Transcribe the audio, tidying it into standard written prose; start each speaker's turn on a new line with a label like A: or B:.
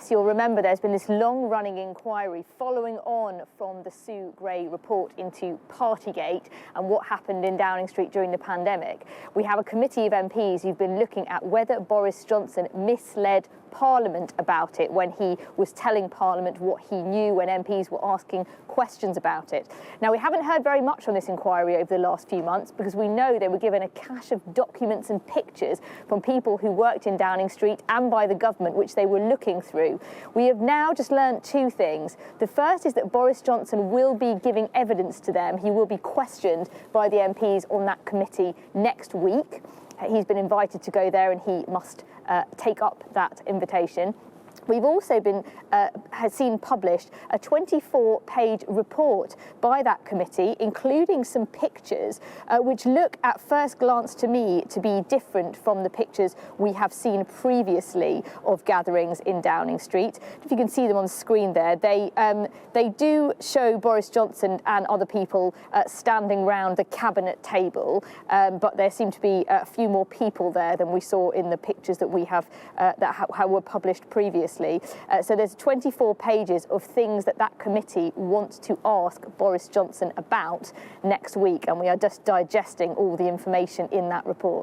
A: Yes, you'll remember there's been this long-running inquiry following on from the Sue Gray report into Partygate and what happened in Downing Street during the pandemic. We have a committee of MPs who've been looking at whether Boris Johnson misled Parliament about it when he was telling Parliament what he knew when MPs were asking questions about it. Now, we haven't heard very much on this inquiry over the last few months because we know they were given a cache of documents and pictures from people who worked in Downing Street and by the government, which they were looking through. We have now just learned two things. The first is that Boris Johnson will be giving evidence to them. He will be questioned by the MPs on that committee next week. He's been invited to go there and he must take up that invitation. We've also seen published a 24-page report by that committee, including some pictures, which look at first glance to me to be different from the pictures we have seen previously of gatherings in Downing Street. If you can see them on the screen there, they do show Boris Johnson and other people standing round the cabinet table, but there seem to be a few more people there than we saw in the pictures that we have that were published previously. So there's 24 pages of things that committee wants to ask Boris Johnson about next week, and we are just digesting all the information in that report.